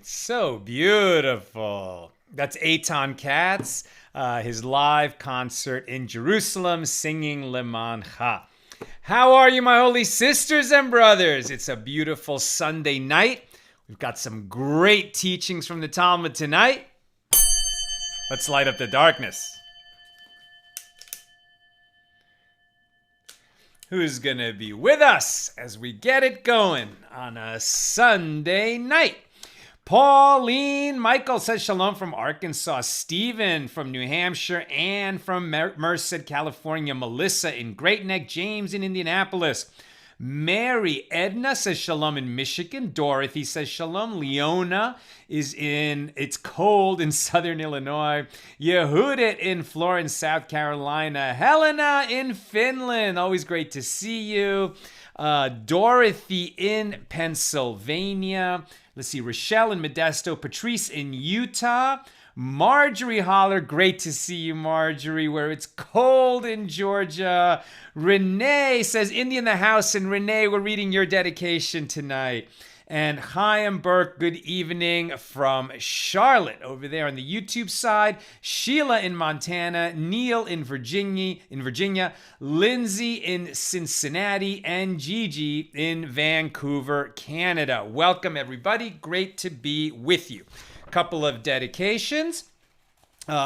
So beautiful. That's Eitan Katz, his live concert in Jerusalem, singing Lemancha. How are you, my holy sisters and brothers? It's a beautiful Sunday night. We've got some great teachings from the Talmud tonight. Let's light up the darkness. Who's going to be with us as we get it going on a Sunday night? Pauline Michael says shalom from Arkansas. Stephen from New Hampshire. Anne from Merced, California. Melissa in Great Neck. James in Indianapolis. Mary Edna says shalom in Michigan. Dorothy says shalom. Leona it's cold in southern Illinois. Yehudit in Florence, South Carolina. Helena in Finland. Always great to see you. Dorothy in Pennsylvania. Let's see, Rochelle in Modesto. Patrice in Utah. Marjorie Holler, great to see you, Marjorie, where it's cold in Georgia. Renee says, India in the house. And Renee, we're reading your dedication tonight. And Chaim Burke, good evening from Charlotte over there on the YouTube side. Sheila in Montana, Neil in Virginia, Lindsay in Cincinnati, and Gigi in Vancouver, Canada. Welcome, everybody. Great to be with you. A couple of dedications.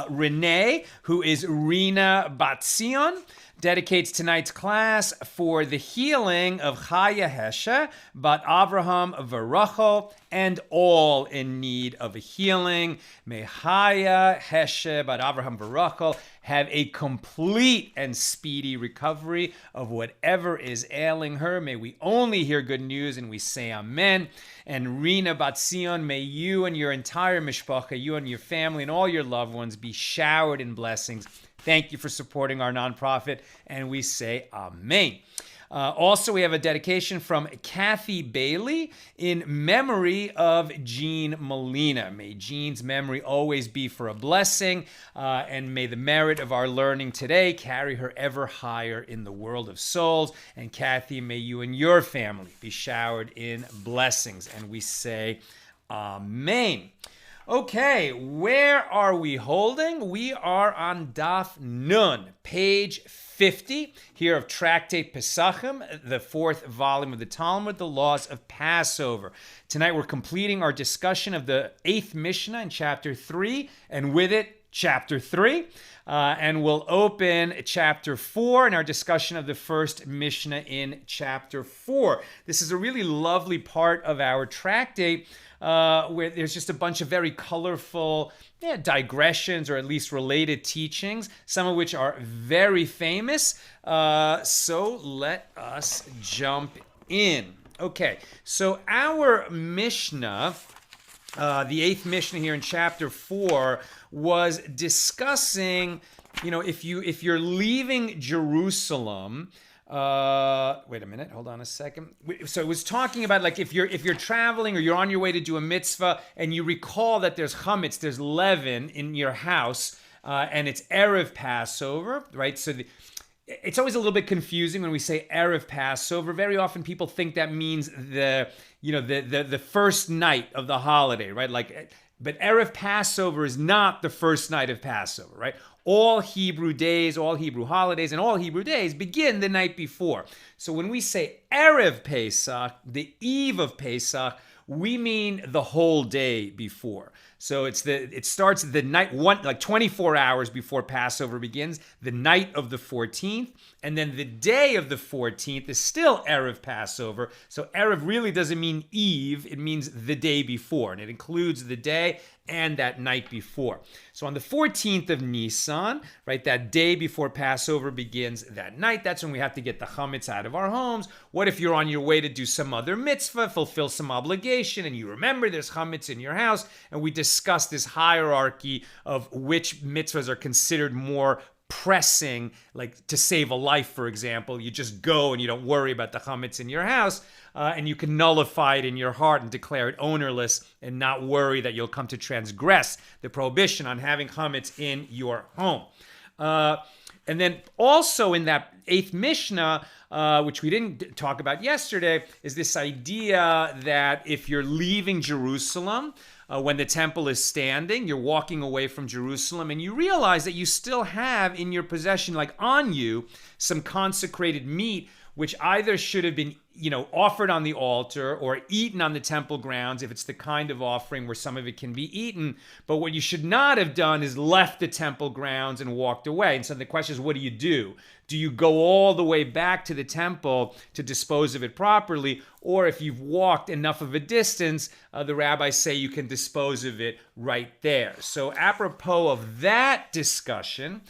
Renee, who is Rena Batzion, dedicates tonight's class for the healing of Chaya Heshe, Bat Avraham Varachel, and all in need of a healing. May Chaya Heshe, Bat Avraham Varachel have a complete and speedy recovery of whatever is ailing her. May we only hear good news, and we say amen. And Rena Batzion, may you and your entire mishpacha, you and your family and all your loved ones be showered in blessings. Thank you for supporting our nonprofit, and we say amen. Also, we have a dedication from Kathy Bailey in memory of Jean Molina. May Jean's memory always be for a blessing, and may the merit of our learning today carry her ever higher in the world of souls. And Kathy, may you and your family be showered in blessings, and we say amen. Okay, where are we holding? We are on Daf Nun, page 50, here of Tractate Pesachim, the fourth volume of the Talmud, the laws of Passover. Tonight we're completing our discussion of the 8th Mishnah in chapter 3, and with it, chapter 3. And we'll open chapter 4 in our discussion of the first Mishnah in chapter 4. This is a really lovely part of our tractate where there's just a bunch of very colorful digressions, or at least related teachings, some of which are very famous. So let us jump in. Okay, so our Mishnah, the 8th Mishnah here in chapter 4, was discussing, if you're leaving Jerusalem. Wait a minute, hold on a second. So it was talking about, like, if you're traveling or you're on your way to do a mitzvah and you recall that there's chametz, there's leaven in your house, and it's erev Passover, right? So it's always a little bit confusing when we say erev Passover. Very often people think that means the first night of the holiday, right? But erev Passover is not the first night of Passover, right? All Hebrew days, all Hebrew holidays, and all Hebrew days begin the night before. So when we say erev Pesach, the eve of Pesach, we mean the whole day before. So it starts the night, 24 hours before Passover begins, the night of the 14th, and then the day of the 14th is still erev Passover. So erev really doesn't mean eve, it means the day before, and it includes the day and that night before. So on the 14th of Nissan, right, that day before Passover begins that night, that's when we have to get the chametz out of our homes. What if you're on your way to do some other mitzvah, fulfill some obligation, and you remember there's chametz in your house, and we discuss this hierarchy of which mitzvahs are considered more pressing, like to save a life, for example. You just go and you don't worry about the chametz in your house, and you can nullify it in your heart and declare it ownerless and not worry that you'll come to transgress the prohibition on having chametz in your home. And then also in that 8th Mishnah, which we didn't talk about yesterday, is this idea that if you're leaving Jerusalem, when the temple is standing, you're walking away from Jerusalem, and you realize that you still have in your possession, like on you, some consecrated meat, which either should have been, offered on the altar or eaten on the temple grounds, if it's the kind of offering where some of it can be eaten. But what you should not have done is left the temple grounds and walked away. And so the question is, what do? Do you go all the way back to the temple to dispose of it properly? Or if you've walked enough of a distance, the rabbis say you can dispose of it right there. So apropos of that discussion,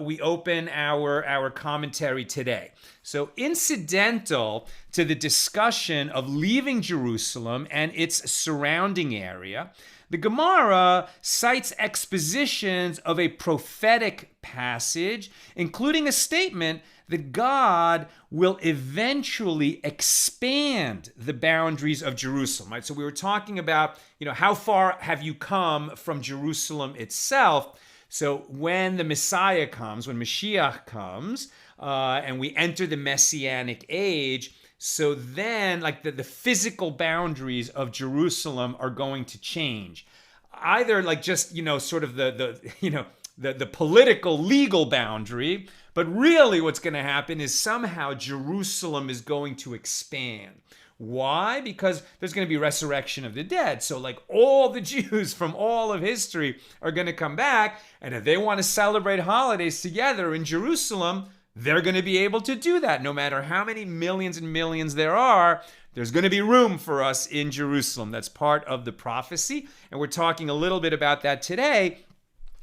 we open our commentary today. So incidental to the discussion of leaving Jerusalem and its surrounding area, the Gemara cites expositions of a prophetic passage, including a statement that God will eventually expand the boundaries of Jerusalem, right? So we were talking about, how far have you come from Jerusalem itself? So when the Messiah comes, when Mashiach comes, and we enter the Messianic Age, so then like the physical boundaries of Jerusalem are going to change. Either like just, sort of the political legal boundary, but really what's going to happen is somehow Jerusalem is going to expand. Why? Because there's going to be resurrection of the dead. So like all the Jews from all of history are going to come back, and if they want to celebrate holidays together in Jerusalem, they're going to be able to do that. No matter how many millions and millions there are, there's going to be room for us in Jerusalem. That's part of the prophecy, and we're talking a little bit about that today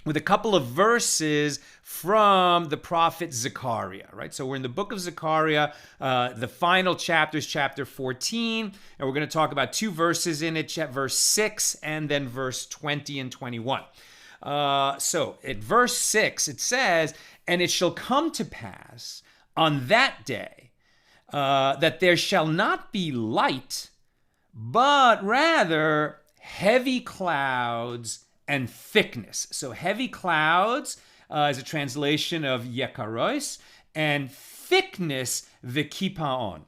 with a couple of verses from the prophet Zecharia, right? So we're in the book of Zecharia, the final chapter is chapter 14, and we're going to talk about two verses in it, verse 6 and then verse 20 and 21. So at verse 6, it says, "And it shall come to pass on that day that there shall not be light, but rather heavy clouds and thickness." So heavy clouds is a translation of yekaros, and thickness v'kipaon.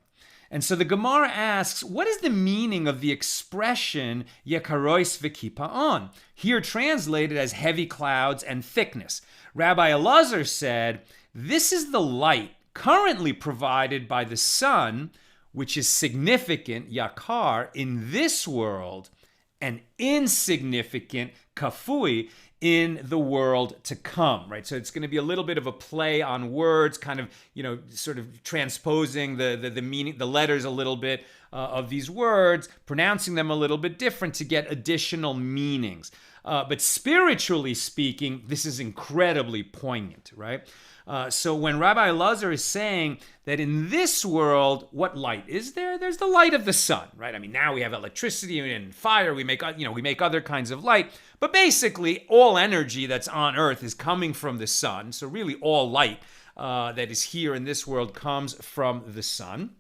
And so the Gemara asks, what is the meaning of the expression yekaros v'kipaon, here translated as heavy clouds and thickness? Rabbi Elazar said, this is the light currently provided by the sun, which is significant, yakar, in this world, and insignificant, kafui, in the world to come, right? So it's going to be a little bit of a play on words, kind of, sort of transposing the meaning, the letters a little bit of these words, pronouncing them a little bit different to get additional meanings. But spiritually speaking, this is incredibly poignant, right? So when Rabbi Elazar is saying that in this world, what light is there? There's the light of the sun, right? I mean, now we have electricity and fire. We make other kinds of light. But basically, all energy that's on Earth is coming from the sun. So really, all light that is here in this world comes from the sun.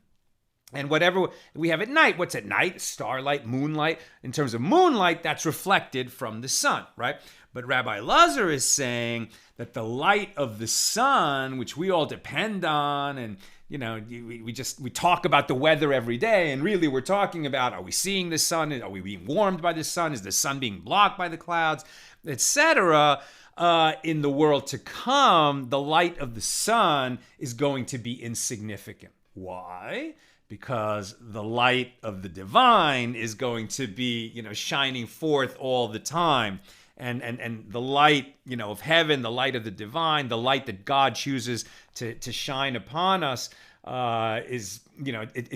And whatever we have at night, what's at night? Starlight, moonlight. In terms of moonlight, that's reflected from the sun, right? But Rabbi Elazar is saying that the light of the sun, which we all depend on, and we talk about the weather every day, and really we're talking about, are we seeing the sun? Are we being warmed by the sun? Is the sun being blocked by the clouds, etc.? In the world to come, the light of the sun is going to be insignificant. Why? Because the light of the divine is going to be, shining forth all the time. and the light, of heaven, the light of the divine, the light that God chooses to shine upon us, it's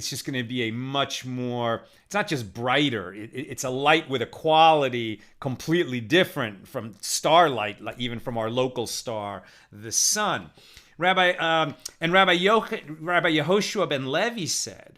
just going to be a much more, it's not just brighter, it's a light with a quality completely different from starlight, like even from our local star, the sun. Rabbi Yehoshua ben Levi said,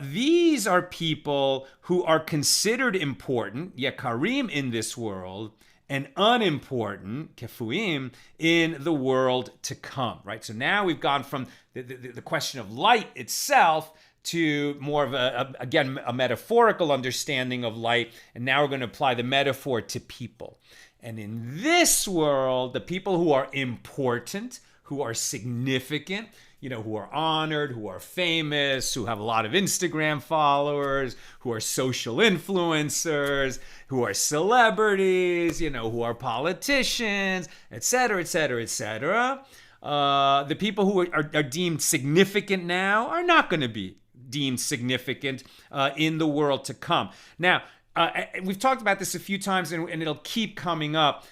these are people who are considered important, yekarim, in this world, and unimportant, kefuim, in the world to come, right? So now we've gone from the question of light itself to more of a metaphorical understanding of light, and now we're going to apply the metaphor to people. And in this world, the people who are important, who are significant, who are honored, who are famous, who have a lot of Instagram followers, who are social influencers, who are celebrities, who are politicians, etc., etc., etc. The people who are deemed significant now are not going to be deemed significant in the world to come. Now, we've talked about this a few times, and it'll keep coming up.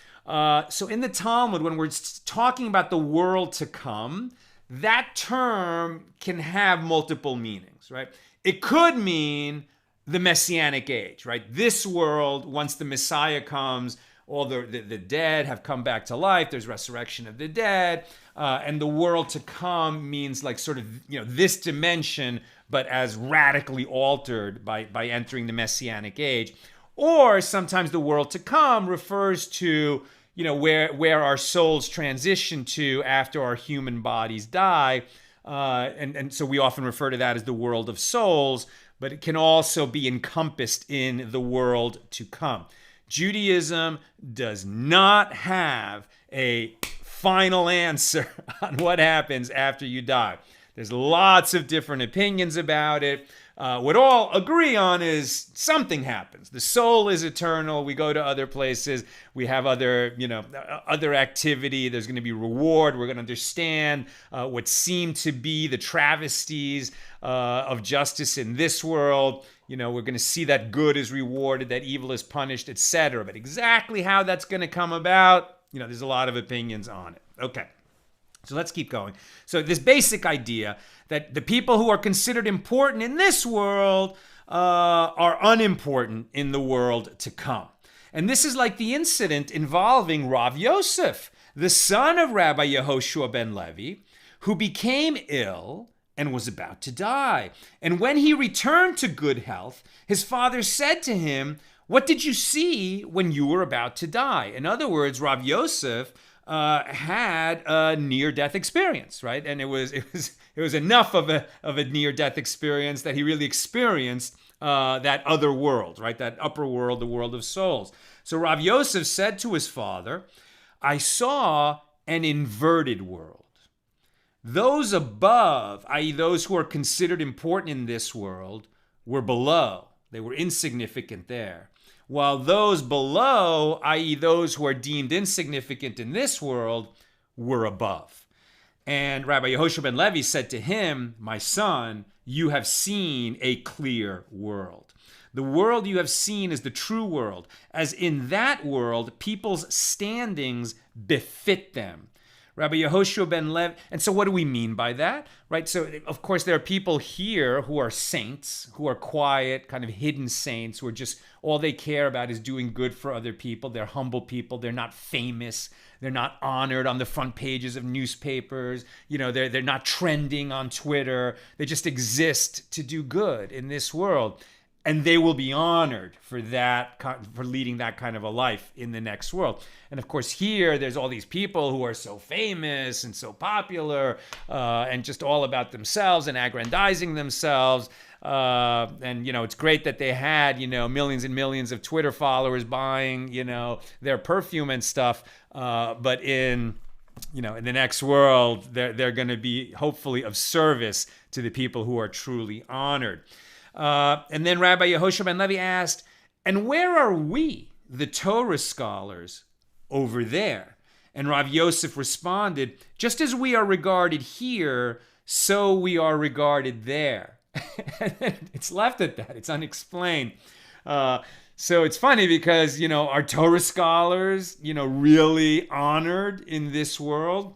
So in the Talmud, when we're talking about the world to come, that term can have multiple meanings, right? It could mean the Messianic Age, right? This world, once the Messiah comes, all the dead have come back to life. There's resurrection of the dead. And the world to come means like sort of, this dimension, but as radically altered by entering the Messianic Age. Or sometimes the world to come refers to where our souls transition to after our human bodies die. And so we often refer to that as the world of souls, but it can also be encompassed in the world to come. Judaism does not have a final answer on what happens after you die. There's lots of different opinions about it. What all agree on is something happens. The soul is eternal. We go to other places. We have other activity. There's going to be reward. We're going to understand what seem to be the travesties of justice in this world. We're going to see that good is rewarded, that evil is punished, etc. But exactly how that's going to come about, there's a lot of opinions on it. Okay. So let's keep going. So this basic idea that the people who are considered important in this world are unimportant in the world to come. And this is like the incident involving Rav Yosef, the son of Rabbi Yehoshua ben Levi, who became ill and was about to die. And when he returned to good health, his father said to him, "What did you see when you were about to die?" In other words, Rav Yosef had a near-death experience, right? And it was enough of a near-death experience that he really experienced that other world, right? That upper world, the world of souls. So Rav Yosef said to his father, "I saw an inverted world. Those above, i.e. those who are considered important in this world, were below. They were insignificant there. While those below, i.e. those who are deemed insignificant in this world, were above." And Rabbi Yehoshua ben Levi said to him, "My son, you have seen a clear world. The world you have seen is the true world, as in that world people's standings befit them." Rabbi Yehoshua ben Levi, and so what do we mean by that, right? So, of course, there are people here who are saints, who are quiet, kind of hidden saints, who are just, all they care about is doing good for other people. They're humble people. They're not famous. They're not honored on the front pages of newspapers. They're not trending on Twitter. They just exist to do good in this world. And they will be honored for that, for leading that kind of a life in the next world. And of course, here, there's all these people who are so famous and so popular and just all about themselves and aggrandizing themselves. And it's great that they had, millions and millions of Twitter followers buying, their perfume and stuff. But in the next world, they're going to be hopefully of service to the people who are truly honored. And then Rabbi Yehoshua ben Levi asked, "And where are we, the Torah scholars, over there?" And Rav Yosef responded, "Just as we are regarded here, so we are regarded there." It's left at that. It's unexplained. So it's funny because, are Torah scholars, really honored in this world?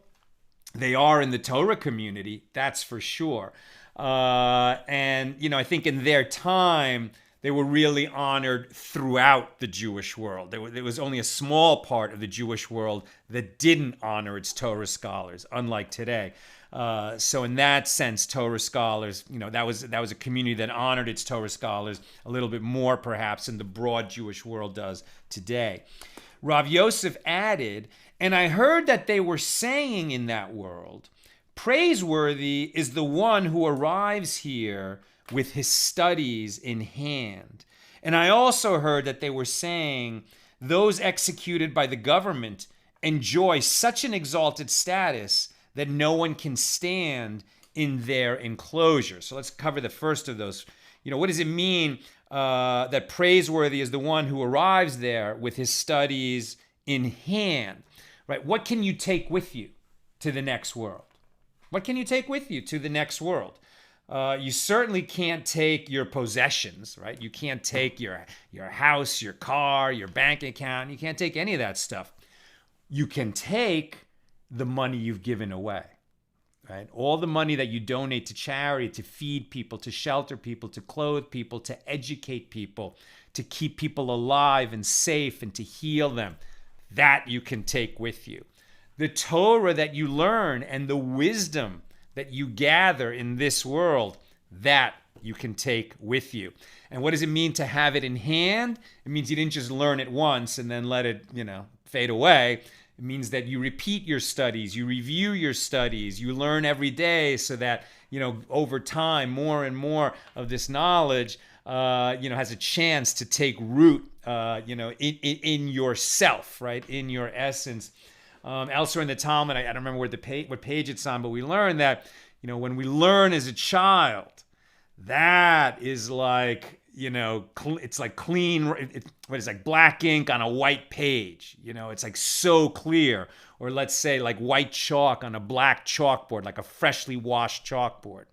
They are in the Torah community, that's for sure. And, I think in their time, they were really honored throughout the Jewish world. There was only a small part of the Jewish world that didn't honor its Torah scholars, unlike today. So in that sense, Torah scholars, that was a community that honored its Torah scholars a little bit more, perhaps, than the broad Jewish world does today. Rav Yosef added, and I heard that they were saying in that world, praiseworthy is the one who arrives here with his studies in hand. And I also heard that they were saying those executed by the government enjoy such an exalted status that no one can stand in their enclosure. So let's cover the first of those. What does it mean that praiseworthy is the one who arrives there with his studies in hand? Right? What can you take with you to the next world? What can you take with you to the next world? You certainly can't take your possessions, right? You can't take your house, your car, your bank account. You can't take any of that stuff. You can take the money you've given away, right? All the money that you donate to charity, to feed people, to shelter people, to clothe people, to educate people, to keep people alive and safe and to heal them, that you can take with you. The Torah that you learn and the wisdom that you gather in this world, that you can take with you. And what does it mean to have it in hand? It means you didn't just learn it once and then let it, fade away. It means that you repeat your studies, you review your studies, you learn every day so that, over time, more and more of this knowledge, has a chance to take root, in yourself, right? In your essence. Elsewhere in the Talmud, I don't remember what page it's on, but we learn that, when we learn as a child, that is like, it's like clean, it's like black ink on a white page. It's like so clear. Or let's say like white chalk on a black chalkboard, like a freshly washed chalkboard.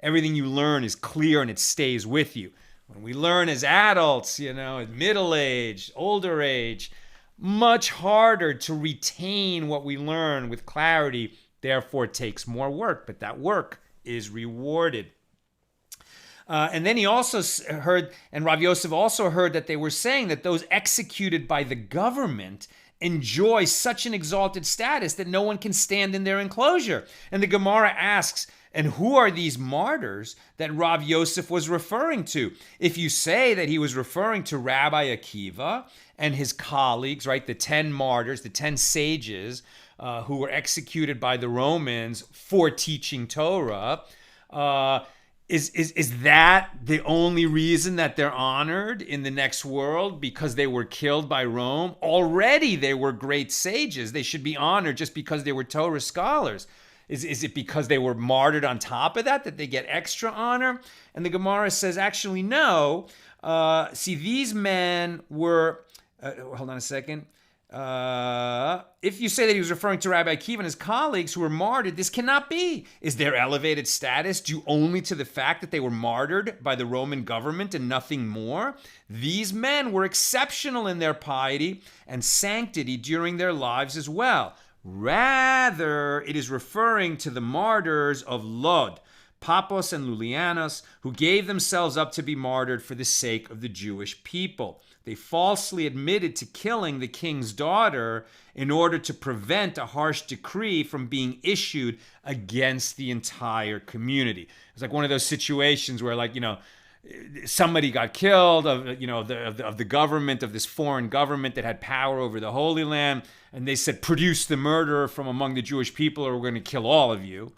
Everything you learn is clear and it stays with you. When we learn as adults, at middle age, older age, much harder to retain what we learn with clarity. Therefore, it takes more work, but that work is rewarded. And then he also heard, and Rav Yosef also heard that they were saying that those executed by the government enjoy such an exalted status that no one can stand in their enclosure. And the Gemara asks, and who are these martyrs that Rav Yosef was referring to? If you say that he was referring to Rabbi Akiva and his colleagues, right, the 10 martyrs, the 10 sages who were executed by the Romans for teaching Torah, is that the only reason that they're honored in the next world? Because they were killed by Rome? Already they were great sages. They should be honored just because they were Torah scholars. Is it because they were martyred on top of that they get extra honor? And the Gemara says, actually, no. See, these men were... hold on a second. If you say that he was referring to Rabbi Akiva and his colleagues who were martyred, this cannot be. Is their elevated status due only to the fact that they were martyred by the Roman government and nothing more? These men were exceptional in their piety and sanctity during their lives as well. Rather, it is referring to the martyrs of Lod, Paphos and Lulianos, who gave themselves up to be martyred for the sake of the Jewish people. They falsely admitted to killing the king's daughter in order to prevent a harsh decree from being issued against the entire community. It's like one of those situations where, somebody got killed of the government, of this foreign government that had power over the Holy Land, and they said, produce the murderer from among the Jewish people or we're going to kill all of you.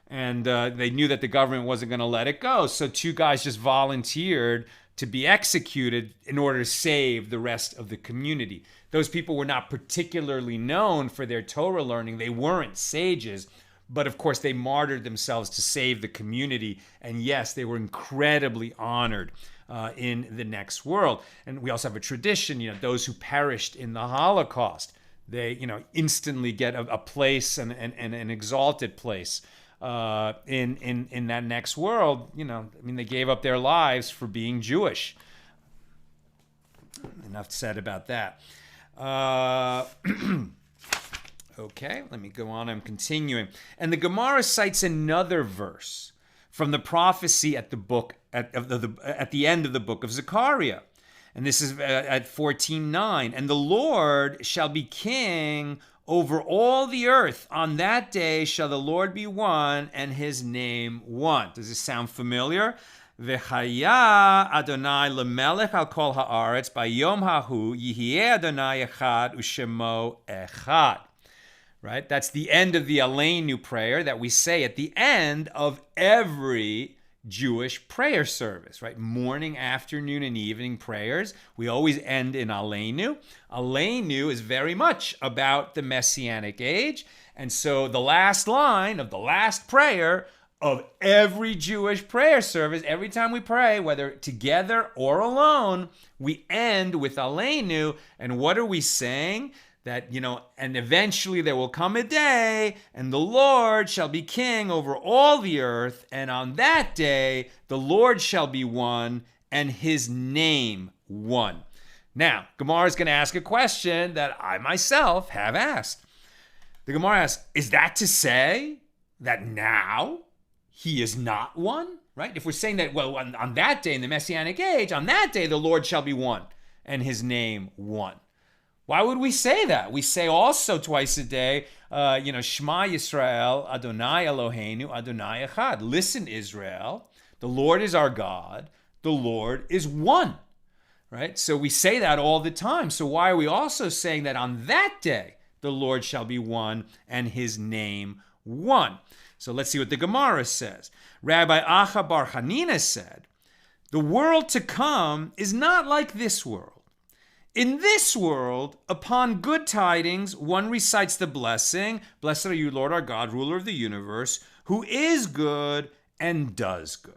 And they knew that the government wasn't going to let it go. So 2 guys just volunteered to be executed in order to save the rest of the community. Those people were not particularly known for their Torah learning. They weren't sages, but of course they martyred themselves to save the community. And yes, they were incredibly honored in the next world. And we also have a tradition, those who perished in the Holocaust, they, instantly get a place and an exalted place in that next world. They gave up their lives for being Jewish. Enough said about that. Okay, let me go on. I'm continuing. And the Gemara cites another verse from the prophecy at the end of the book of Zecharia. And this is at 14:9. And the Lord shall be king over all the earth. On that day shall the Lord be one, and his name one. Does this sound familiar? V'chaya Adonai lemelech al kol haaretz bayom hahu yihyeh Adonai echad u'shemo echad. Right? That's the end of the Aleinu prayer that we say at the end of every Jewish prayer service, right? Morning, afternoon, and evening prayers. We always end in Aleinu. Aleinu is very much about the Messianic Age. And so the last line of the last prayer of every Jewish prayer service, every time we pray, whether together or alone, we end with Aleinu. And what are we saying? That, and eventually there will come a day, and the Lord shall be king over all the earth, and on that day the Lord shall be one, and his name one. Now, Gemara is going to ask a question that I myself have asked. The Gemara asks, is that to say that now he is not one? Right? If we're saying that, well, on that day in the Messianic Age, on that day the Lord shall be one, and his name one. Why would we say that? We say also twice a day, Shema Yisrael, Adonai Eloheinu, Adonai Echad. Listen, Israel, the Lord is our God, the Lord is one, right? So we say that all the time. So why are we also saying that on that day, the Lord shall be one and his name one? So let's see what the Gemara says. Rabbi Acha Bar Hanina said, the world to come is not like this world. In this world, upon good tidings, one recites the blessing, blessed are you, Lord our God, ruler of the universe, who is good and does good.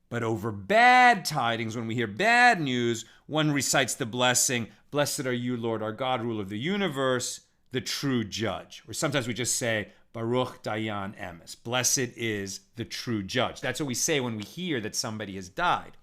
But over bad tidings, when we hear bad news, one recites the blessing, blessed are you, Lord our God, ruler of the universe, the true judge. Or sometimes we just say, Baruch Dayan Emes, blessed is the true judge. That's what we say when we hear that somebody has died.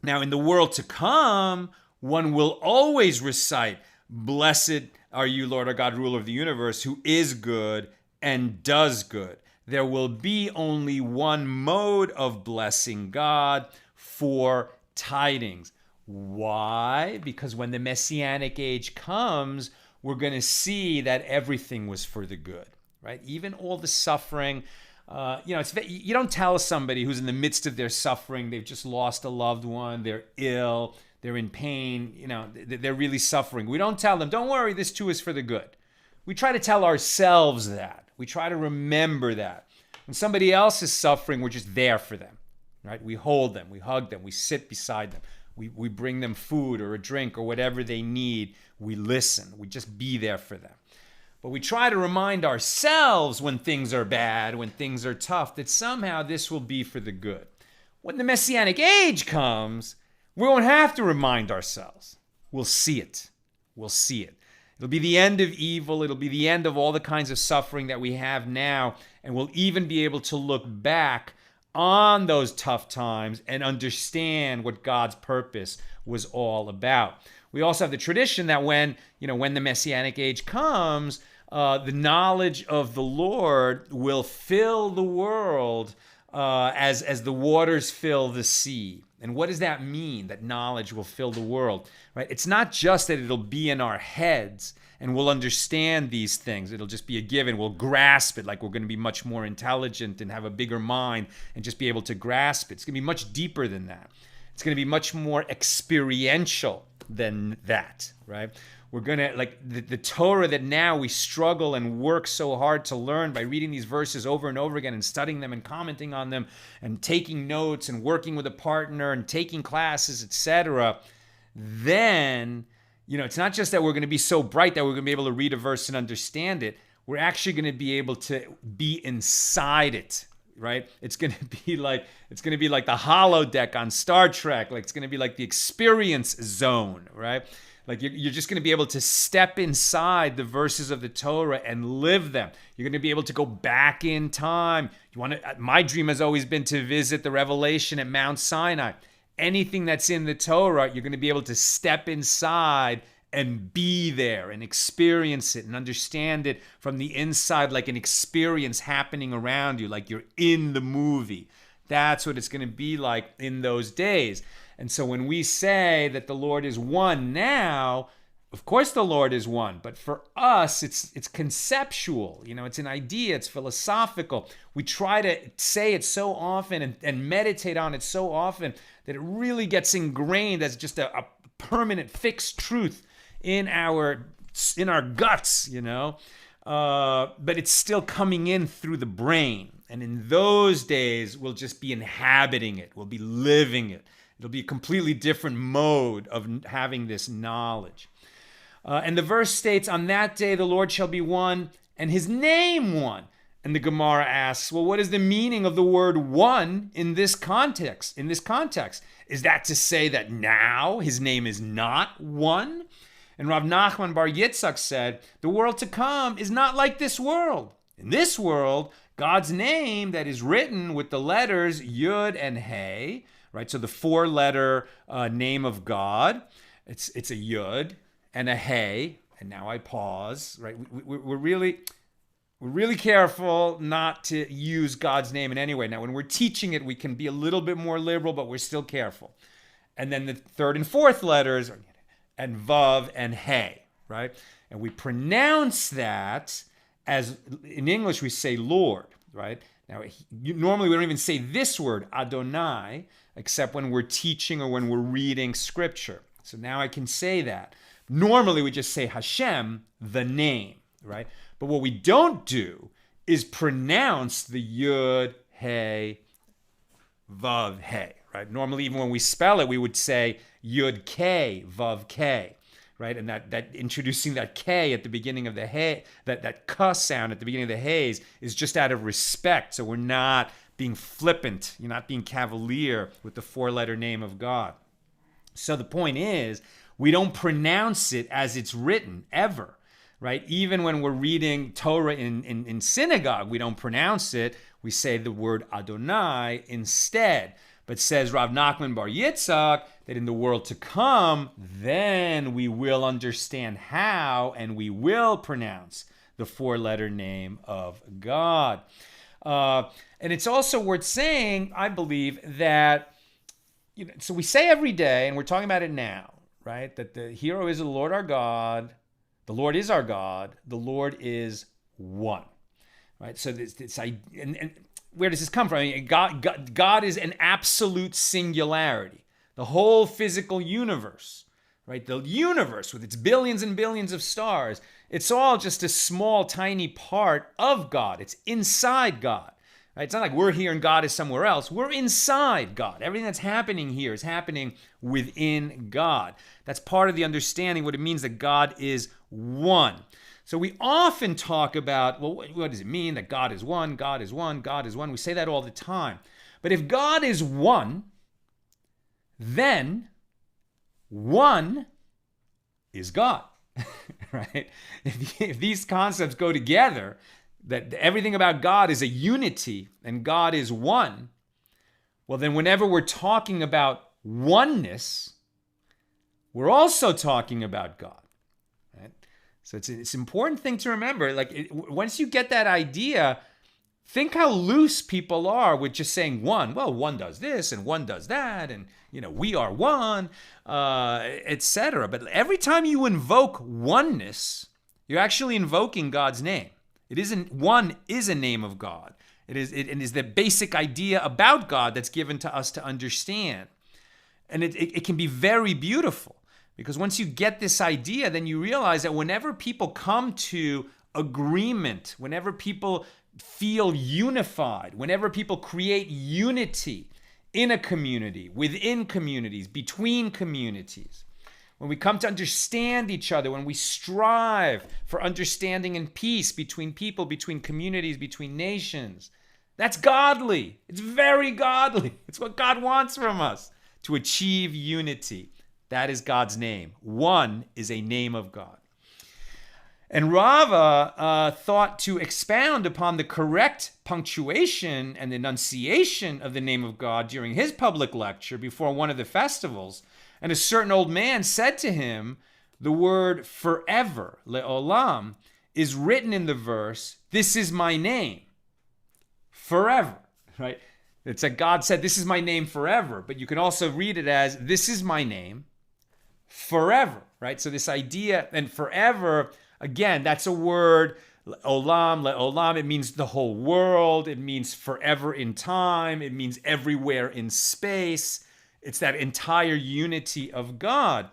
Now, in the world to come, one will always recite, blessed are you, Lord our God, ruler of the universe, who is good and does good. There will be only one mode of blessing God for tidings. Why? Because when the Messianic Age comes, we're going to see that everything was for the good, right? Even all the suffering. You don't tell somebody who's in the midst of their suffering, they've just lost a loved one, they're ill, they're in pain, they're really suffering. We don't tell them, don't worry, this too is for the good. We try to tell ourselves that. We try to remember that. When somebody else is suffering, we're just there for them, right? We hold them, we hug them, we sit beside them. We bring them food or a drink or whatever they need. We listen. We just be there for them. But we try to remind ourselves when things are bad, when things are tough, that somehow this will be for the good. When the Messianic Age comes, we won't have to remind ourselves. We'll see it. We'll see it. It'll be the end of evil. It'll be the end of all the kinds of suffering that we have now. And we'll even be able to look back on those tough times and understand what God's purpose was all about. We also have the tradition that when the Messianic Age comes, the knowledge of the Lord will fill the world as the waters fill the sea. And what does that mean, that knowledge will fill the world? Right? It's not just that it'll be in our heads and we'll understand these things. It'll just be a given. We'll grasp it like we're going to be much more intelligent and have a bigger mind and just be able to grasp it. It's going to be much deeper than that. It's going to be much more experiential than that, right? We're going to, like the Torah that now we struggle and work so hard to learn by reading these verses over and over again and studying them and commenting on them and taking notes and working with a partner and taking classes, etc. Then, it's not just that we're going to be so bright that we're going to be able to read a verse and understand it. We're actually going to be able to be inside it, right? It's going to be like the holodeck on Star Trek. Like it's going to be like the experience zone, right? Like you're just going to be able to step inside the verses of the Torah and live them. You're going to be able to go back in time. My dream has always been to visit the Revelation at Mount Sinai. anything that's in the Torah, you're going to be able to step inside and be there and experience it and understand it from the inside, like an experience happening around you, like you're in the movie. That's what it's going to be like in those days. And so when we say that the Lord is one now, of course the Lord is one, but for us, it's conceptual. It's an idea, it's philosophical. We try to say it so often and meditate on it so often that it really gets ingrained as just a permanent, fixed truth in our guts, but it's still coming in through the brain. And in those days, we'll just be inhabiting it. We'll be living it. It'll be a completely different mode of having this knowledge. And the verse states, on that day the Lord shall be one, and his name one. And the Gemara asks, well, what is the meaning of the word one in this context? Is that to say that now his name is not one? And Rav Nachman Bar Yitzchak said, the world to come is not like this world. In this world, God's name that is written with the letters Yud and Hey, right? So the 4-letter name of God, it's a Yud and a Hey. And now I pause, right? We're really careful not to use God's name in any way. Now, when we're teaching it, we can be a little bit more liberal, but we're still careful. And then the 3rd and 4th letters, and Vav and Hey, right? And we pronounce that as, in English, we say Lord, right? Now, normally we don't even say this word, Adonai, except when we're teaching or when we're reading scripture. So now I can say that. Normally we just say Hashem, the name, right? But what we don't do is pronounce the Yud, Hey, Vav, Hey, right? Normally, even when we spell it, we would say Yud, K, Vav, K, right? And that introducing that K at the beginning of the Hey, that K sound at the beginning of the Hays is just out of respect. So we're not being flippant. You're not being cavalier with the 4-letter name of God. So the point is, we don't pronounce it as it's written, ever. Right? Even when we're reading Torah in synagogue, we don't pronounce it. We say the word Adonai instead. But says Rav Nachman Bar Yitzchak that in the world to come, then we will understand how and we will pronounce the 4-letter name of God. And it's also worth saying, I believe, that, so we say every day, and we're talking about it now, right? That the hero is the Lord our God. The Lord is our God. The Lord is one, right? So and where does this come from? I mean, God is an absolute singularity. The whole physical universe, right? The universe with its billions and billions of stars, it's all just a small, tiny part of God. It's inside God. Right? It's not like we're here and God is somewhere else. We're inside God. Everything that's happening here is happening within God. That's part of the understanding what it means that God is one. So we often talk about, well, what does it mean that God is one, God is one, God is one? We say that all the time. But if God is one, then one is God, right? If these concepts go together, that everything about God is a unity and God is one, well, then whenever we're talking about oneness, we're also talking about God, right? So it's an important thing to remember. Once you get that idea, think how loose people are with just saying one. Well, one does this and one does that, and we are one, etc. But every time you invoke oneness, you're actually invoking God's name. One is a name of God. It is the basic idea about God that's given to us to understand. And it can be very beautiful, because once you get this idea, then you realize that whenever people come to agreement, whenever people feel unified, whenever people create unity in a community, within communities, between communities, when we come to understand each other, when we strive for understanding and peace between people, between communities, between nations, that's godly. It's very godly. It's what God wants from us, to achieve unity. That is God's name. One is a name of God. And Rava thought to expound upon the correct punctuation and enunciation of the name of God during his public lecture before one of the festivals. And a certain old man said to him, the word forever, le'olam, is written in the verse, this is my name, forever, right? It's like God said, this is my name forever, but you can also read it as, this is my name forever, right? So this idea, and forever, again, that's a word, olam, le'olam, it means the whole world, it means forever in time, it means everywhere in space. It's that entire unity of God.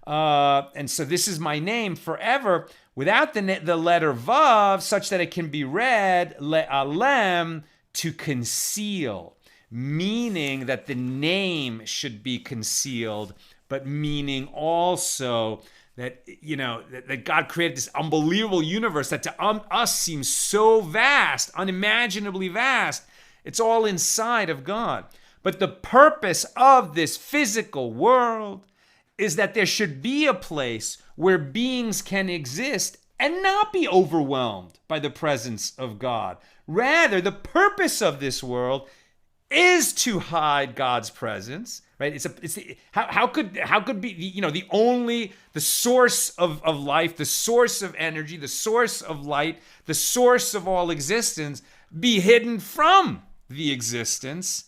And so this is my name forever, without the letter vav, such that it can be read, le'alem, to conceal, meaning that the name should be concealed, but meaning also that, that God created this unbelievable universe that to us seems so vast, unimaginably vast. It's all inside of God. But the purpose of this physical world is that there should be a place where beings can exist and not be overwhelmed by the presence of God. Rather, the purpose of this world is to hide God's presence, right? How could be the source of life, the source of energy, the source of light, the source of all existence be hidden from the existence?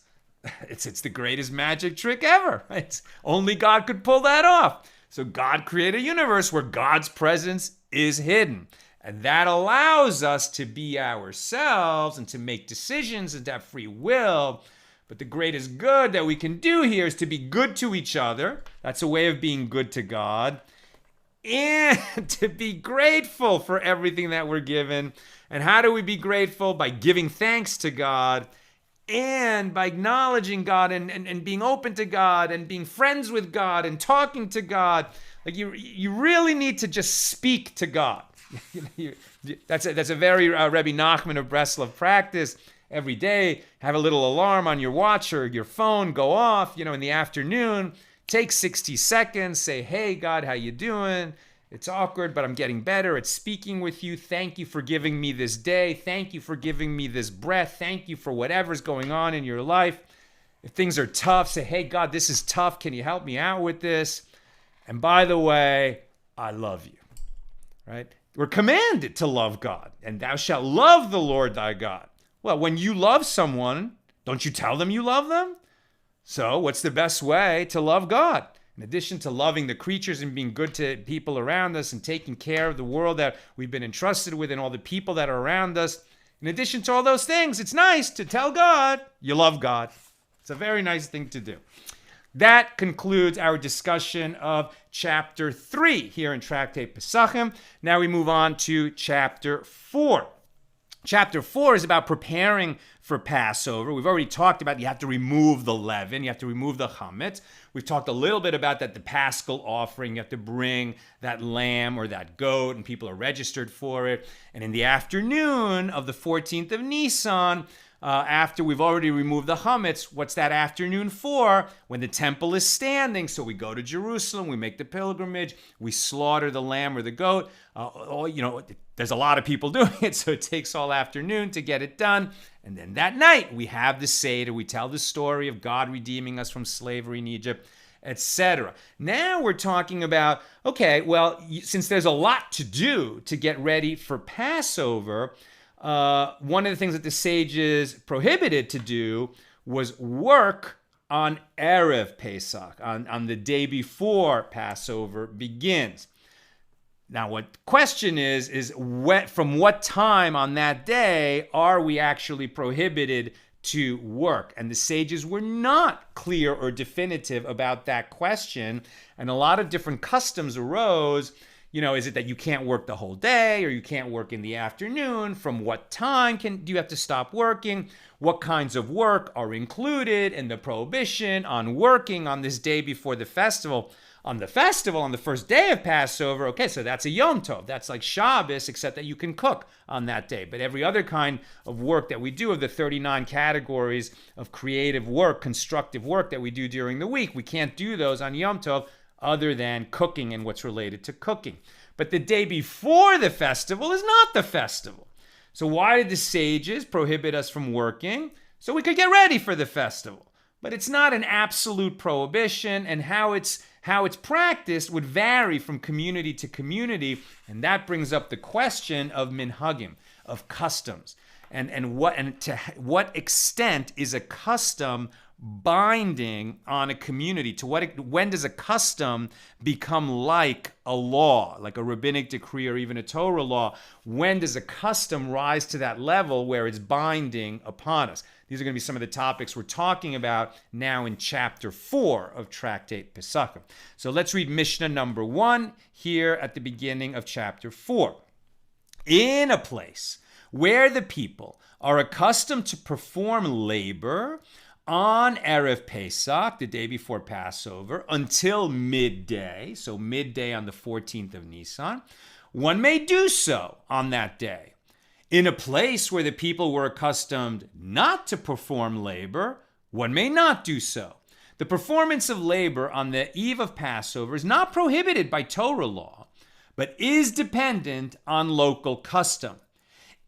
It's the greatest magic trick ever. Right? Only God could pull that off. So God created a universe where God's presence is hidden. And that allows us to be ourselves and to make decisions and to have free will. But the greatest good that we can do here is to be good to each other. That's a way of being good to God. And to be grateful for everything that we're given. And how do we be grateful? By giving thanks to God and by acknowledging God and being open to God and being friends with God and talking to God. Like you really need to just speak to God. That's a very Rebbe Nachman of Breslov practice. Every day, have a little alarm on your watch or your phone go off, in the afternoon. Take 60 seconds, say, hey, God, how you doing? It's awkward, but I'm getting better at speaking with you. Thank you for giving me this day. Thank you for giving me this breath. Thank you for whatever's going on in your life. If things are tough, say, hey, God, this is tough. Can you help me out with this? And by the way, I love you, right? We're commanded to love God, and thou shalt love the Lord thy God. Well, when you love someone, don't you tell them you love them? So what's the best way to love God? In addition to loving the creatures and being good to people around us and taking care of the world that we've been entrusted with and all the people that are around us, in addition to all those things, it's nice to tell God you love God. It's a very nice thing to do. That concludes our discussion of chapter 3 here in Tractate Pesachim. Now we move on to chapter 4. Chapter 4 is about preparing for Passover. We've already talked about you have to remove the leaven, you have to remove the chametz. We've talked a little bit about that the paschal offering, you have to bring that lamb or that goat, and people are registered for it. And in the afternoon of the 14th of Nissan, after we've already removed the chametz, what's that afternoon for? When the temple is standing. So we go to Jerusalem, we make the pilgrimage, we slaughter the lamb or the goat. There's a lot of people doing it, so it takes all afternoon to get it done. And then that night, we have the Seder. We tell the story of God redeeming us from slavery in Egypt, etc. Now we're talking about, since there's a lot to do to get ready for Passover, one of the things that the sages prohibited to do was work on erev Pesach, on the day before Passover begins. Now, what question is from what time on that day are we actually prohibited to work? And the sages were not clear or definitive about that question. And a lot of different customs arose. Is it that you can't work the whole day or you can't work in the afternoon? From what time do you have to stop working? What kinds of work are included in the prohibition on working on this day before the festival? On the first day of Passover, so that's a Yom Tov. That's like Shabbos, except that you can cook on that day. But every other kind of work that we do, of the 39 categories of creative work, constructive work that we do during the week, we can't do those on Yom Tov other than cooking and what's related to cooking. But the day before the festival is not the festival. So why did the sages prohibit us from working? So we could get ready for the festival. But it's not an absolute prohibition, and how it's practiced would vary from community to community, and that brings up the question of minhagim, of customs, and to what extent is a custom binding on a community? When does a custom become like a law, like a rabbinic decree or even a Torah law? When does a custom rise to that level where it's binding upon us? These are going to be some of the topics we're talking about now in chapter 4 of Tractate Pesachim. So let's read Mishnah number 1 here at the beginning of chapter 4. In a place where the people are accustomed to perform labor on erev Pesach, the day before Passover, until midday, so midday on the 14th of Nissan, one may do so on that day. In a place where the people were accustomed not to perform labor, one may not do so. The performance of labor on the eve of Passover is not prohibited by Torah law, but is dependent on local custom.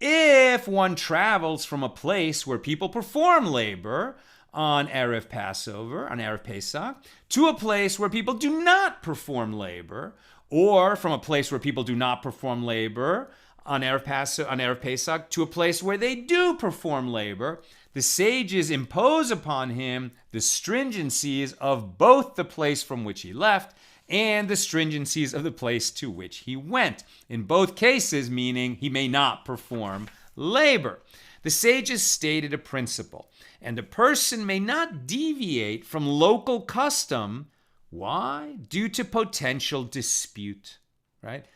If one travels from a place where people perform labor on erev Passover, on erev Pesach, to a place where people do not perform labor, or from a place where people do not perform labor on erev Pesach to a place where they do perform labor, the sages impose upon him the stringencies of both the place from which he left and the stringencies of the place to which he went. In both cases, meaning he may not perform labor. The sages stated a principle, and a person may not deviate from local custom. Why? Due to potential dispute, right?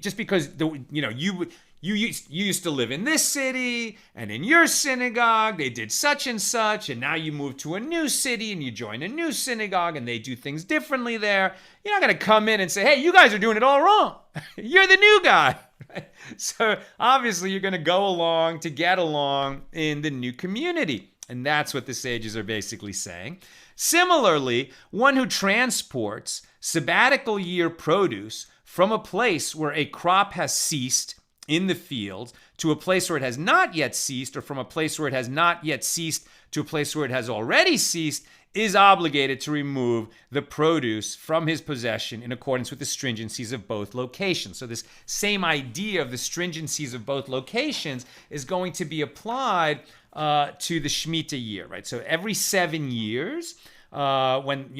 Just because you used to live in this city, and in your synagogue they did such and such, and now you move to a new city and you join a new synagogue and they do things differently there. You're not going to come in and say, hey, you guys are doing it all wrong. You're the new guy. Right? So obviously you're going to go along to get along in the new community. And that's what the sages are basically saying. Similarly, one who transports sabbatical year produce from a place where a crop has ceased in the fields to a place where it has not yet ceased, or from a place where it has not yet ceased to a place where it has already ceased, is obligated to remove the produce from his possession in accordance with the stringencies of both locations. So this same idea of the stringencies of both locations is going to be applied to the Shemitah year, right? So every 7 years, when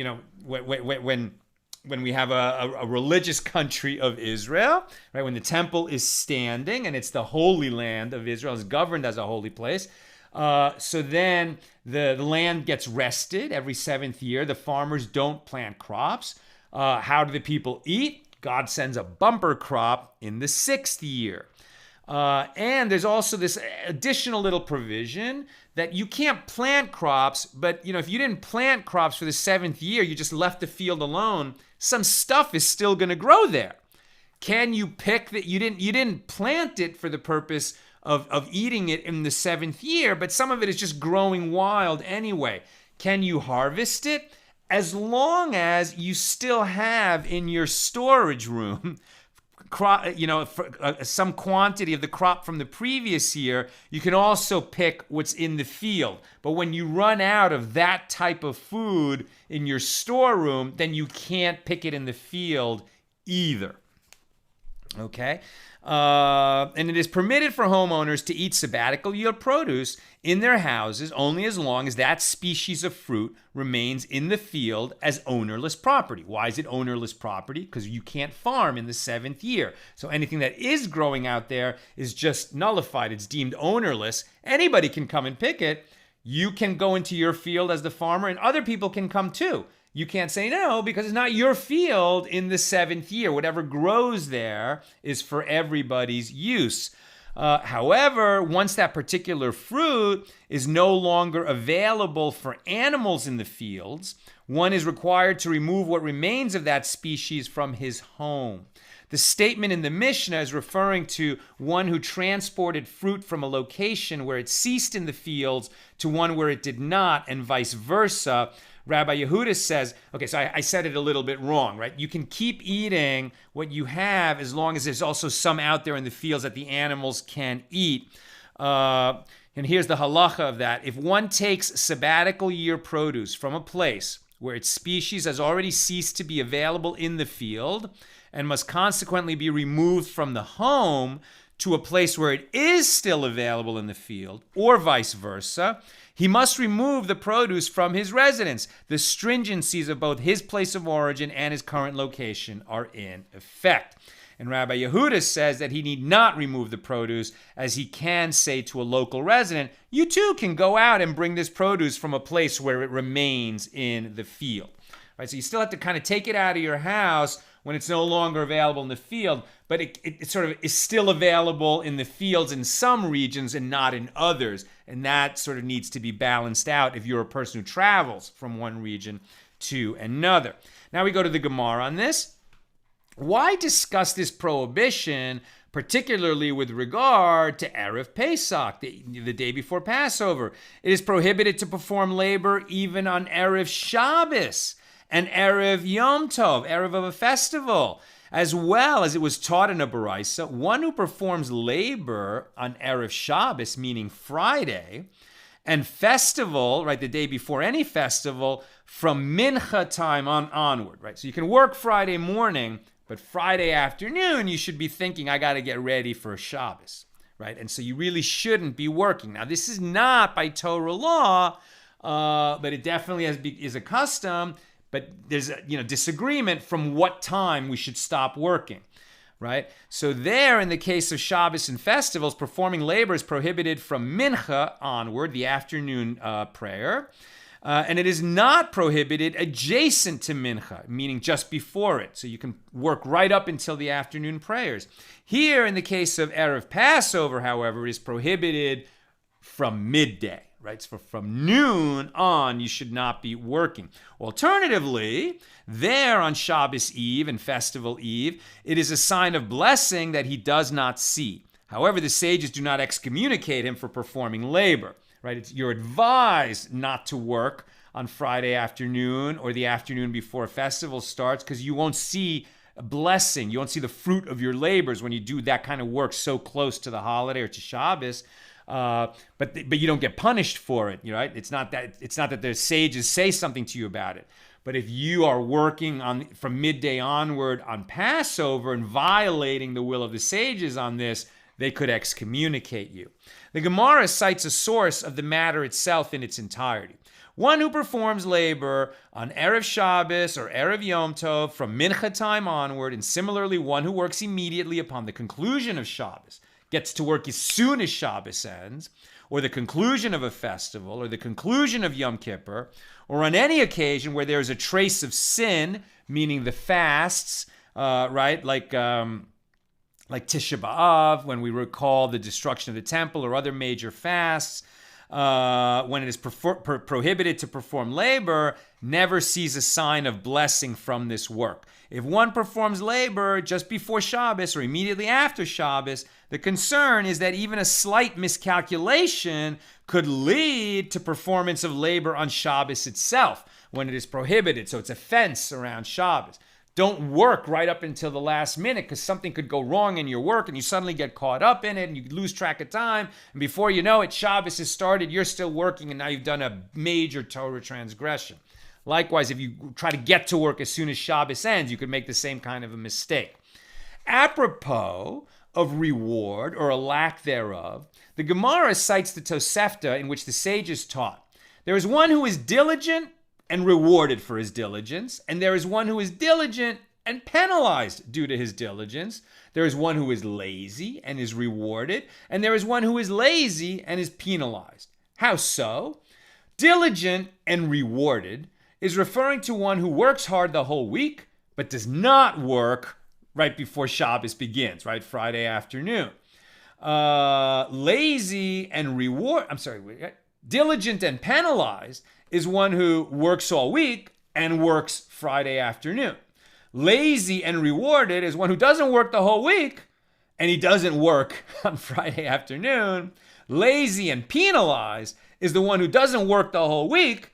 we have a religious country of Israel, right? When the temple is standing and it's the holy land of Israel, is governed as a holy place. So then the land gets rested every 7th year. The farmers don't plant crops. How do the people eat? God sends a bumper crop in the 6th year. And there's also this additional little provision that you can't plant crops, but if you didn't plant crops for the 7th year, you just left the field alone, some stuff is still going to grow there. Can you pick that? You didn't plant it for the purpose of eating it in the 7th year, but some of it is just growing wild anyway. Can you harvest it? As long as you still have in your storage room some quantity of the crop from the previous year, you can also pick what's in the field. But when you run out of that type of food in your storeroom, then you can't pick it in the field either. Okay? And it is permitted for homeowners to eat sabbatical year produce in their houses only as long as that species of fruit remains in the field as ownerless property. Why is it ownerless property? Because you can't farm in the 7th year. So anything that is growing out there is just nullified. It's deemed ownerless. Anybody can come and pick it. You can go into your field as the farmer, and other people can come too. You can't say no because it's not your field in the 7th year. Whatever grows there is for everybody's use. However, once that particular fruit is no longer available for animals in the fields, one is required to remove what remains of that species from his home. The statement in the Mishna is referring to one who transported fruit from a location where it ceased in the fields to one where it did not, and vice versa, Rabbi Yehuda says, okay, so I said it a little bit wrong, right? You can keep eating what you have as long as there's also some out there in the fields that the animals can eat. And here's the halacha of that. If one takes sabbatical year produce from a place where its species has already ceased to be available in the field and must consequently be removed from the home to a place where it is still available in the field, or vice versa, he must remove the produce from his residence. The stringencies of both his place of origin and his current location are in effect. And Rabbi Yehuda says that he need not remove the produce, as he can say to a local resident, you too can go out and bring this produce from a place where it remains in the field. Right? So you still have to kind of take it out of your house when it's no longer available in the field, but it sort of is still available in the fields in some regions and not in others. And that sort of needs to be balanced out if you're a person who travels from one region to another. Now we go to the Gemara on this. Why discuss this prohibition, particularly with regard to erev Pesach, the day before Passover? It is prohibited to perform labor even on erev Shabbos and erev Yom Tov, erev of a festival, as well as it was taught in a baraisa. One who performs labor on erev Shabbos, meaning Friday, and festival, right, the day before any festival, from mincha time onward, right? So you can work Friday morning, but Friday afternoon, you should be thinking, I got to get ready for Shabbos, right? And so you really shouldn't be working. Now, this is not by Torah law, but it definitely is a custom. But there's a disagreement from what time we should stop working, right? So there, in the case of Shabbos and festivals, performing labor is prohibited from mincha onward, the afternoon prayer. And it is not prohibited adjacent to mincha, meaning just before it. So you can work right up until the afternoon prayers. Here, in the case of erev Passover, however, it is prohibited from midday. Right? So from noon on, you should not be working. Alternatively, there on Shabbos Eve and Festival Eve, it is a sign of blessing that he does not see. However, the sages do not excommunicate him for performing labor. Right? You're advised not to work on Friday afternoon or the afternoon before a festival starts, because you won't see a blessing. You won't see the fruit of your labors when you do that kind of work so close to the holiday or to Shabbos. But you don't get punished for it, right? It's not that the sages say something to you about it. But if you are working from midday onward on Passover and violating the will of the sages on this, they could excommunicate you. The Gemara cites a source of the matter itself in its entirety. One who performs labor on erev Shabbos or erev Yom Tov from mincha time onward, and similarly one who works immediately upon the conclusion of Shabbos, gets to work as soon as Shabbos ends, or the conclusion of a festival, or the conclusion of Yom Kippur, or on any occasion where there is a trace of sin, meaning the fasts, right? Like Tisha B'Av, when we recall the destruction of the temple, or other major fasts, when it is prohibited to perform labor, never sees a sign of blessing from this work. If one performs labor just before Shabbos or immediately after Shabbos, the concern is that even a slight miscalculation could lead to performance of labor on Shabbos itself when it is prohibited. So it's a fence around Shabbos. Don't work right up until the last minute, because something could go wrong in your work and you suddenly get caught up in it and you lose track of time. And before you know it, Shabbos has started, you're still working, and now you've done a major Torah transgression. Likewise, if you try to get to work as soon as Shabbos ends, you could make the same kind of a mistake. Apropos of reward or a lack thereof, the Gemara cites the Tosefta in which the sages taught. There is one who is diligent and rewarded for his diligence, and there is one who is diligent and penalized due to his diligence. There is one who is lazy and is rewarded, and there is one who is lazy and is penalized. How so? Diligent and rewarded is referring to one who works hard the whole week, but does not work right before Shabbos begins, right? Friday afternoon. Diligent and penalized is one who works all week and works Friday afternoon. Lazy and rewarded is one who doesn't work the whole week and he doesn't work on Friday afternoon. Lazy and penalized is the one who doesn't work the whole week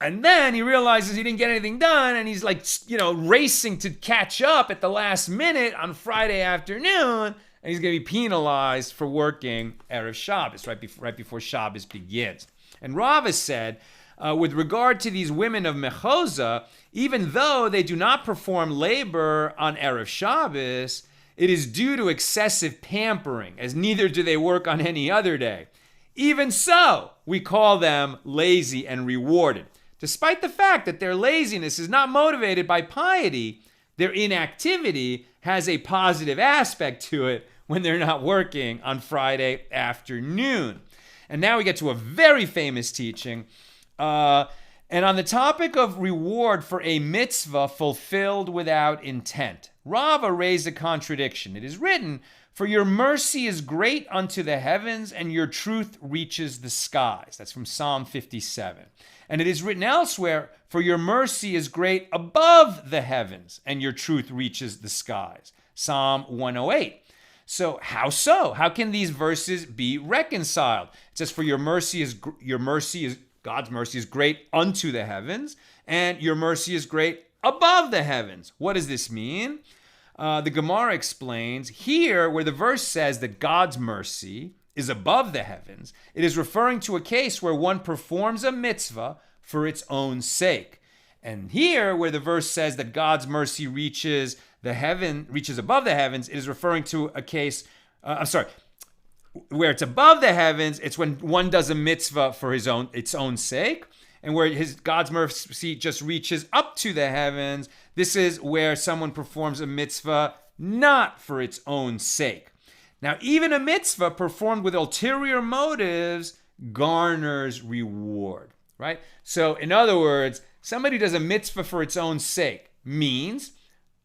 And then he realizes he didn't get anything done, and he's like, racing to catch up at the last minute on Friday afternoon, and he's going to be penalized for working erev Shabbos, right before Shabbos begins. And Rava said, with regard to these women of Mechoza, even though they do not perform labor on erev Shabbos, it is due to excessive pampering, as neither do they work on any other day. Even so, we call them lazy and rewarded. Despite the fact that their laziness is not motivated by piety, their inactivity has a positive aspect to it when they're not working on Friday afternoon. And now we get to a very famous teaching. And on the topic of reward for a mitzvah fulfilled without intent, Rava raised a contradiction. It is written, "For your mercy is great unto the heavens, and your truth reaches the skies." That's from Psalm 57. And it is written elsewhere, "For your mercy is great above the heavens, and your truth reaches the skies." Psalm 108. So how so? How can these verses be reconciled? It says, "For your mercy is God's mercy is great unto the heavens, and your mercy is great above the heavens." What does this mean? The Gemara explains here, where the verse says that God's mercy is above the heavens, it is referring to a case where one performs a mitzvah for its own sake. And here, where the verse says that God's mercy reaches above the heavens, it is referring to a case, where it's above the heavens, it's when one does a mitzvah for its own sake. And where God's mercy just reaches up to the heavens, this is where someone performs a mitzvah not for its own sake. Now, even a mitzvah performed with ulterior motives garners reward, right? So, in other words, somebody does a mitzvah for its own sake means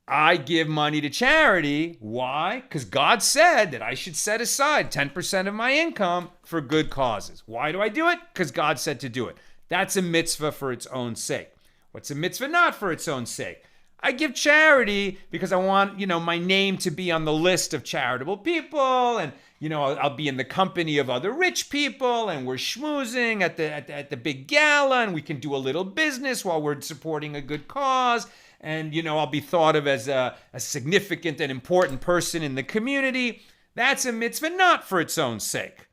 I give money to charity. Why? Because God said that I should set aside 10% of my income for good causes. Why do I do it? Because God said to do it. That's a mitzvah for its own sake. What's a mitzvah not for its own sake? I give charity because I want, my name to be on the list of charitable people, and, I'll be in the company of other rich people, and we're schmoozing at the big gala, and we can do a little business while we're supporting a good cause, and, I'll be thought of as a significant and important person in the community. That's a mitzvah not for its own sake.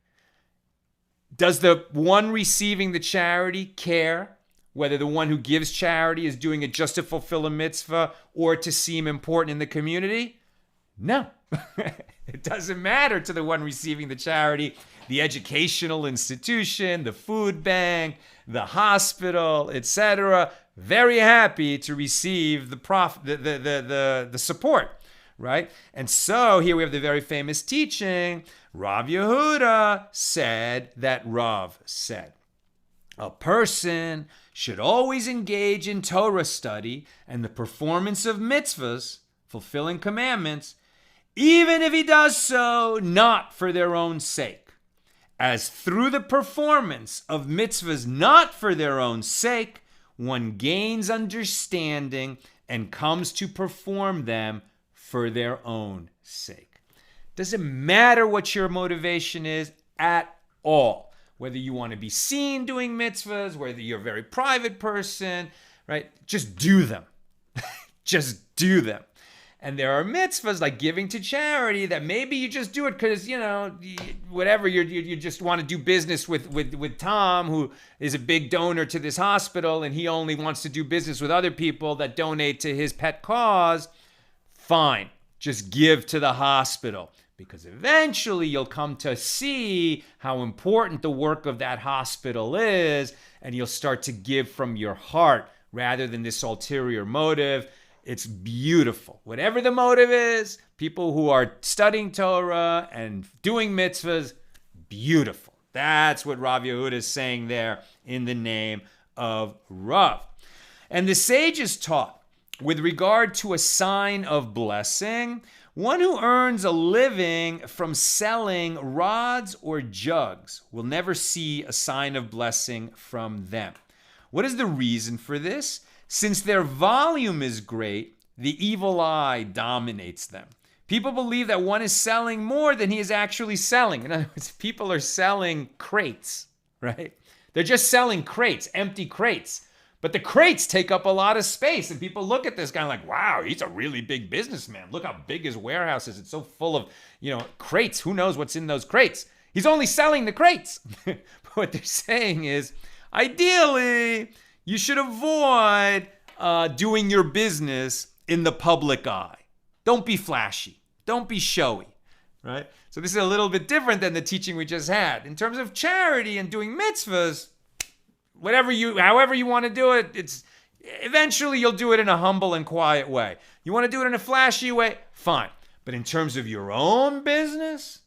Does the one receiving the charity care whether the one who gives charity is doing it just to fulfill a mitzvah or to seem important in the community? No. It doesn't matter to the one receiving the charity. The educational institution, the food bank, the hospital, etc., very happy to receive the support, right? And so here we have the very famous teaching. Rav Yehuda said that Rav said, a person should always engage in Torah study and the performance of mitzvahs, fulfilling commandments, even if he does so not for their own sake, as through the performance of mitzvahs not for their own sake, one gains understanding and comes to perform them for their own sake. Doesn't matter what your motivation is at all. Whether you want to be seen doing mitzvahs, whether you're a very private person, right? Just do them. Just do them. And there are mitzvahs like giving to charity that maybe you just do it because, whatever, you just want to do business with Tom, who is a big donor to this hospital, and he only wants to do business with other people that donate to his pet cause. Fine. Just give to the hospital. Because eventually you'll come to see how important the work of that hospital is, and you'll start to give from your heart rather than this ulterior motive. It's beautiful. Whatever the motive is, people who are studying Torah and doing mitzvahs, beautiful. That's what Rav Yehuda is saying there in the name of Rav. And the sages taught, with regard to a sign of blessing, one who earns a living from selling rods or jugs will never see a sign of blessing from them. What is the reason for this? Since their volume is great, the evil eye dominates them. People believe that one is selling more than he is actually selling. In other words, people are selling crates, right? They're just selling crates, empty crates. But the crates take up a lot of space, and people look at this guy like, wow, he's a really big businessman. Look how big his warehouse is. It's so full of, crates. Who knows what's in those crates? He's only selling the crates. But what they're saying is, ideally, you should avoid doing your business in the public eye. Don't be flashy. Don't be showy, right? So this is a little bit different than the teaching we just had. In terms of charity and doing mitzvahs, however you want to do it, it's eventually you'll do it in a humble and quiet way. You want to do it in a flashy way? Fine. But in terms of your own business,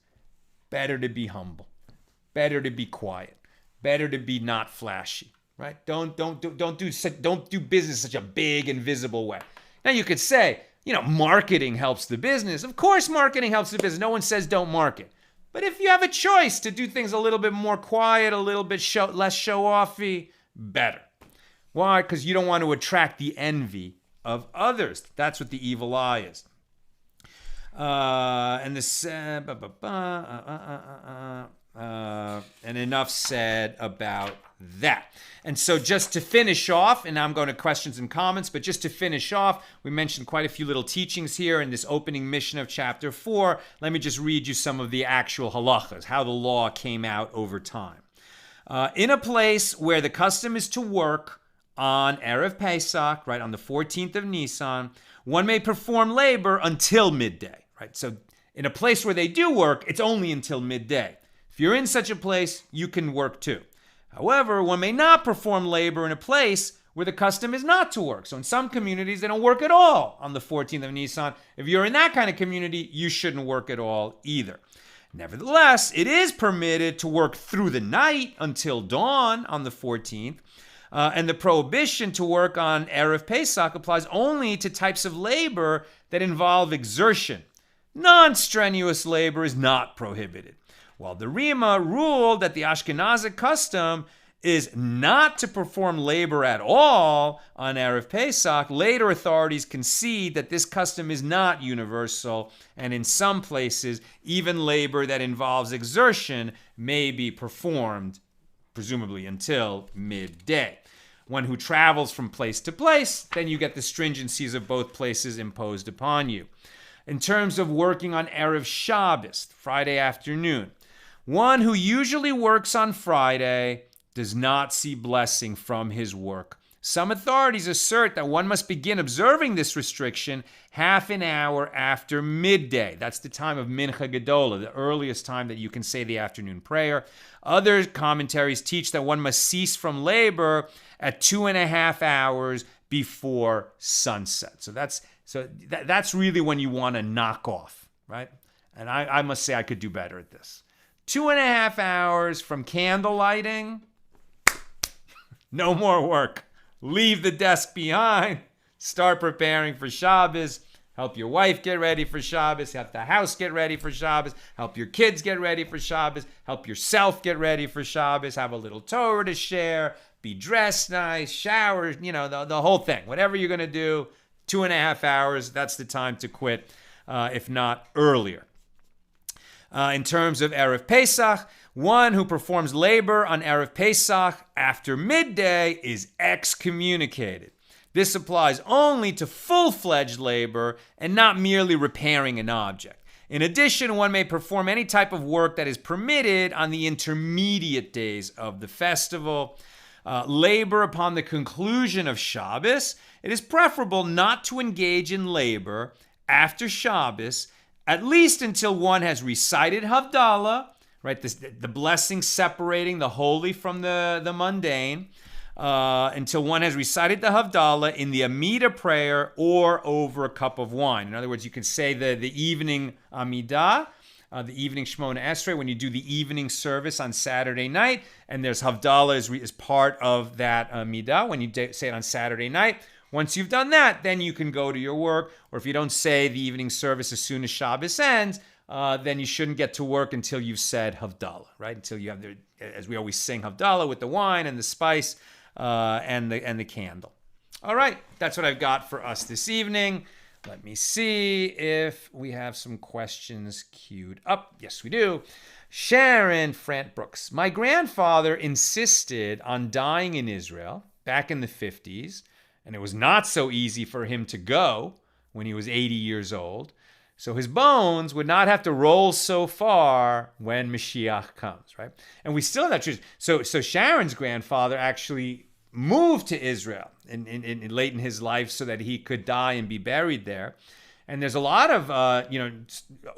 better to be humble. Better to be quiet. Better to be not flashy, right? Don't do business in such a big and visible way. Now you could say, marketing helps the business. Of course marketing helps the business. No one says don't market. But if you have a choice to do things a little bit more quiet, a little bit less show-offy, better. Why? Because you don't want to attract the envy of others. That's what the evil eye is. And enough said about that. And so just to finish off, and now I'm going to questions and comments, but just to finish off, we mentioned quite a few little teachings here in this opening Mishna of chapter 4. Let me just read you some of the actual halachas, how the law came out over time. In a place where the custom is to work on erev Pesach, right, on the 14th of Nissan, one may perform labor until midday, right? So in a place where they do work, it's only until midday. If you're in such a place, you can work too. However, one may not perform labor in a place where the custom is not to work. So in some communities, they don't work at all on the 14th of Nisan. If you're in that kind of community, you shouldn't work at all either. Nevertheless, it is permitted to work through the night until dawn on the 14th. And the prohibition to work on erev Pesach applies only to types of labor that involve exertion. Non-strenuous labor is not prohibited. While the Rima ruled that the Ashkenazic custom is not to perform labor at all on erev Pesach, later authorities concede that this custom is not universal, and in some places, even labor that involves exertion may be performed, presumably until midday. One who travels from place to place, then you get the stringencies of both places imposed upon you. In terms of working on erev Shabbos, Friday afternoon, one who usually works on Friday does not see blessing from his work. Some authorities assert that one must begin observing this restriction half an hour after midday. That's the time of Mincha Gedola, the earliest time that you can say the afternoon prayer. Other commentaries teach that one must cease from labor at 2.5 hours before sunset. So that's really when you want to knock off, right? And I must say I could do better at this. 2.5 hours from candle lighting, no more work. Leave the desk behind. Start preparing for Shabbos. Help your wife get ready for Shabbos. Help the house get ready for Shabbos. Help your kids get ready for Shabbos. Help yourself get ready for Shabbos. Have a little Torah to share. Be dressed nice. Shower. The whole thing. Whatever you're going to do, 2.5 hours, that's the time to quit, if not earlier. In terms of erev Pesach, one who performs labor on erev Pesach after midday is excommunicated. This applies only to full-fledged labor and not merely repairing an object. In addition, one may perform any type of work that is permitted on the intermediate days of the festival. Labor upon the conclusion of Shabbos, it is preferable not to engage in labor after Shabbos, at least until one has recited Havdalah, right? The blessing separating the holy from the mundane, until one has recited the Havdalah in the Amidah prayer or over a cup of wine. In other words, you can say the evening Amidah, the evening Shmona Esrei, when you do the evening service on Saturday night, and there's Havdalah is part of that Amidah when you say it on Saturday night. Once you've done that, then you can go to your work. Or if you don't say the evening service as soon as Shabbos ends, then you shouldn't get to work until you've said Havdalah, right? Until you have as we always sing, Havdalah with the wine and the spice and the candle. All right, that's what I've got for us this evening. Let me see if we have some questions queued up. Yes, we do. Sharon Frant Brooks. My grandfather insisted on dying in Israel, back in the 50s, and it was not so easy for him to go when he was 80 years old. So his bones would not have to roll so far when Mashiach comes, right? And we still have that tradition. So Sharon's grandfather actually moved to Israel in late in his life so that he could die and be buried there. And there's a lot of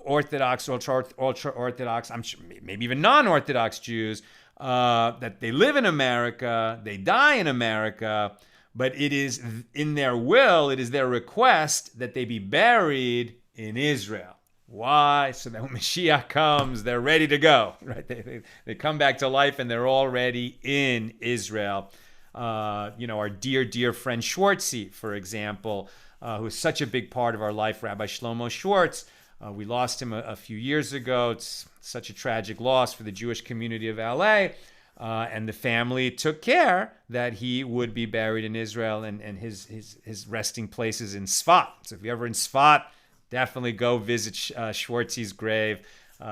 Orthodox, ultra-Orthodox, I'm sure maybe even non-Orthodox Jews that they live in America, they die in America, but it is in their will, it is their request that they be buried in Israel. Why? So that when Mashiach comes, they're ready to go, right? They come back to life and they're already in Israel. Our dear friend Schwartzy, for example, who is such a big part of our life, Rabbi Shlomo Schwartz. We lost him a few years ago. It's such a tragic loss for the Jewish community of LA. And the family took care that he would be buried in Israel, and his resting place is in Sfat. So if you're ever in Sfat, definitely go visit Schwartzy's grave.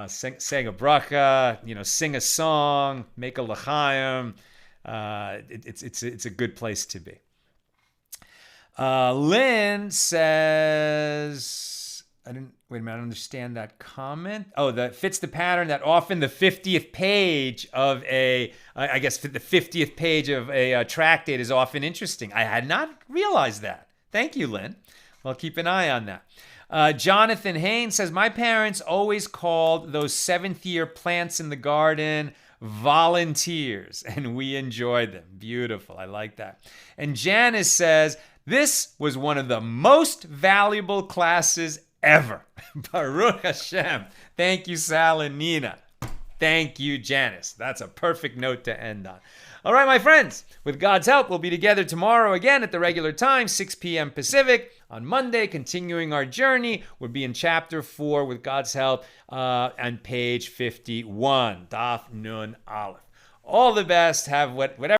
Sing a bracha, sing a song, make a l'chaim. It's a good place to be. Lynn says, I don't understand that comment. Oh, that fits the pattern that often the 50th page of the 50th page of a tractate is often interesting. I had not realized that. Thank you, Lynn. I'll keep an eye on that. Jonathan Haynes says, my parents always called those seventh-year plants in the garden volunteers, and we enjoyed them. Beautiful. I like that. And Janice says, this was one of the most valuable classes ever. Baruch Hashem. Thank you, Sal and Nina. Thank you, Janice. That's a perfect note to end on. All right, my friends, with God's help, we'll be together tomorrow again at the regular time, 6 p.m. Pacific. On Monday, continuing our journey, we'll be in chapter 4 with God's help on page 51, Daf Nun Aleph. All the best. Have whatever